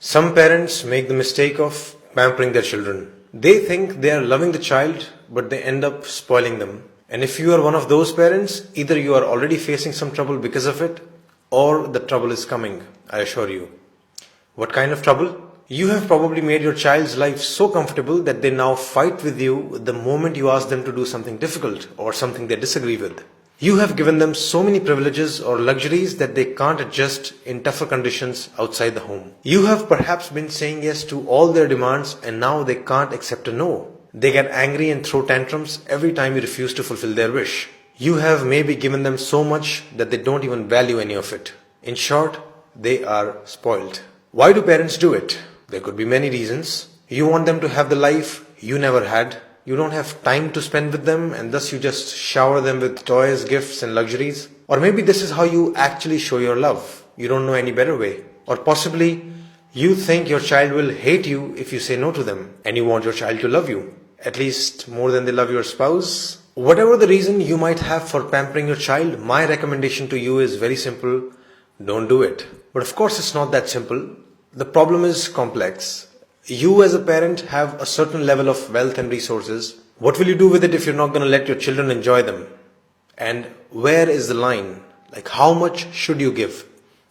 Some parents make the mistake of pampering their children. They think they are loving the child, but they end up spoiling them. And if you are one of those parents, either you are already facing some trouble because of it, or the trouble is coming, I assure you. What kind of trouble? You have probably made your child's life so comfortable that they now fight with you the moment you ask them to do something difficult or something they disagree with. You have given them so many privileges or luxuries that they can't adjust in tougher conditions outside the home. You have perhaps been saying yes to all their demands and now they can't accept a no. They get angry and throw tantrums every time you refuse to fulfill their wish. You have maybe given them so much that they don't even value any of it. In short, they are spoiled. Why do parents do it? There could be many reasons. You want them to have the life you never had. You don't have time to spend with them and thus you just shower them with toys, gifts and luxuries. Or maybe this is how you actually show your love. You don't know any better way. Or possibly you think your child will hate you if you say no to them and you want your child to love you, at least more than they love your spouse. Whatever the reason you might have for pampering your child, my recommendation to you is very simple. Don't do it. But of course it's not that simple. The problem is complex. You as a parent have a certain level of wealth and resources. What will you do with it if you're not going to let your children enjoy them? And where is the line? Like how much should you give?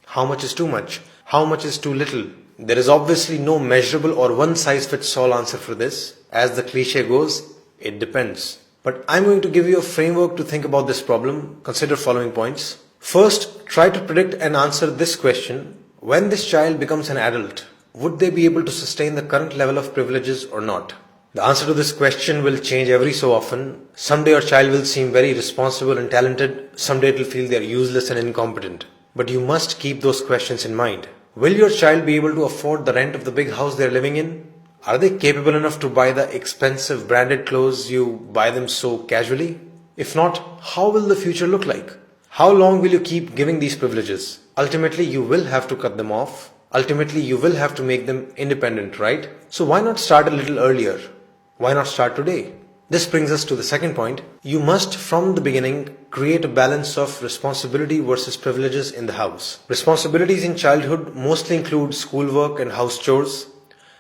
How much is too much? How much is too little? There is obviously no measurable or one size fits all answer for this. As the cliche goes, it depends. But I'm going to give you a framework to think about this problem. Consider following points. First, try to predict and answer this question. When this child becomes an adult, would they be able to sustain the current level of privileges or not? The answer to this question will change every so often. Someday your child will seem very responsible and talented. Someday it will feel they are useless and incompetent. But you must keep those questions in mind. Will your child be able to afford the rent of the big house they are living in? Are they capable enough to buy the expensive branded clothes you buy them so casually? If not, how will the future look like? How long will you keep giving these privileges? Ultimately, you will have to cut them off. Ultimately, you will have to make them independent, right? So why not start a little earlier? Why not start today? This brings us to the second point. You must, from the beginning, create a balance of responsibility versus privileges in the house. Responsibilities in childhood mostly include schoolwork and house chores.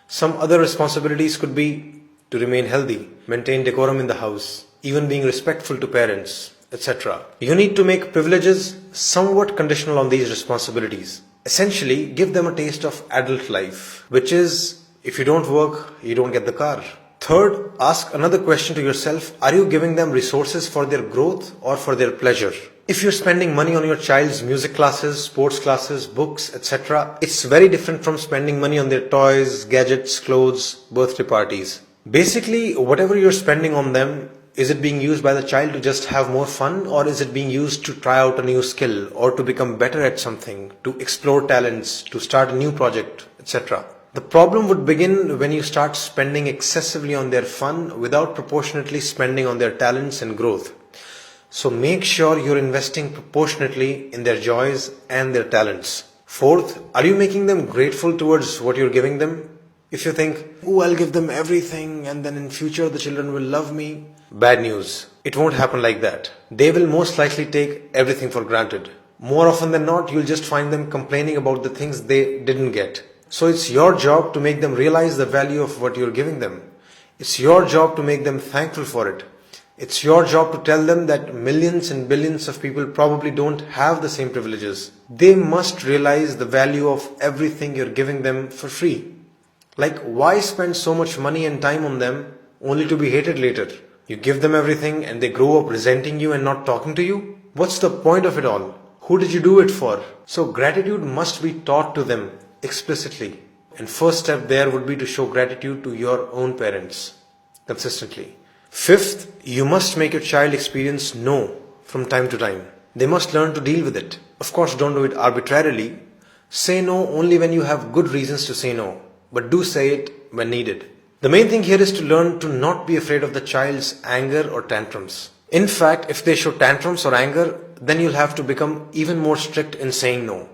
Some other responsibilities could be to remain healthy, maintain decorum in the house, even being respectful to parents, etc. You need to make privileges somewhat conditional on these responsibilities. Essentially, give them a taste of adult life, which is, if you don't work, you don't get the car. Third, ask another question to yourself. Are you giving them resources for their growth or for their pleasure? If you're spending money on your child's music classes, sports classes, books, etc., it's very different from spending money on their toys, gadgets, clothes, birthday parties. Basically, whatever you're spending on them, is it being used by the child to just have more fun, or is it being used to try out a new skill or to become better at something, to explore talents, to start a new project, etc.? The problem would begin when you start spending excessively on their fun without proportionately spending on their talents and growth. So make sure you're investing proportionately in their joys and their talents. Fourth, are you making them grateful towards what you're giving them? If you think, oh, I'll give them everything and then in future the children will love me. Bad news. It won't happen like that. They will most likely take everything for granted. More often than not, you'll just find them complaining about the things they didn't get. So it's your job to make them realize the value of what you're giving them. It's your job to make them thankful for it. It's your job to tell them that millions and billions of people probably don't have the same privileges. They must realize the value of everything you're giving them for free. Like, why spend so much money and time on them only to be hated later? You give them everything and they grow up resenting you and not talking to you? What's the point of it all? Who did you do it for? So gratitude must be taught to them explicitly. And first step there would be to show gratitude to your own parents consistently. Fifth, you must make your child experience no from time to time. They must learn to deal with it. Of course, don't do it arbitrarily. Say no only when you have good reasons to say no, but do say it when needed. The main thing here is to learn to not be afraid of the child's anger or tantrums. In fact, if they show tantrums or anger, then you'll have to become even more strict in saying no.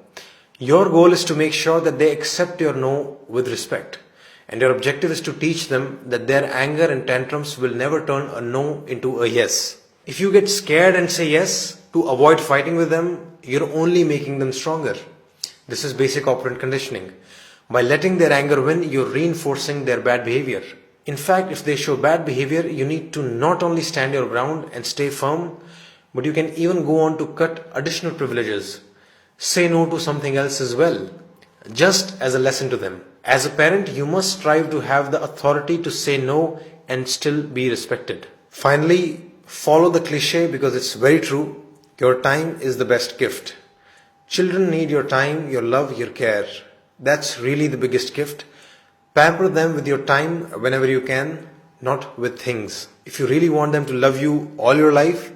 Your goal is to make sure that they accept your no with respect. And your objective is to teach them that their anger and tantrums will never turn a no into a yes. If you get scared and say yes to avoid fighting with them, you're only making them stronger. This is basic operant conditioning. By letting their anger win, you're reinforcing their bad behavior. In fact, if they show bad behavior, you need to not only stand your ground and stay firm, but you can even go on to cut additional privileges. Say no to something else as well, just as a lesson to them. As a parent, you must strive to have the authority to say no and still be respected. Finally, follow the cliche because it's very true. Your time is the best gift. Children need your time, your love, your care. That's really the biggest gift. Pamper them with your time whenever you can, not with things. If you really want them to love you all your life,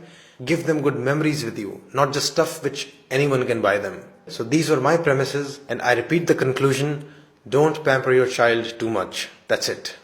give them good memories with you, not just stuff which anyone can buy them. So these were my premises, and I repeat the conclusion: don't pamper your child too much. That's it.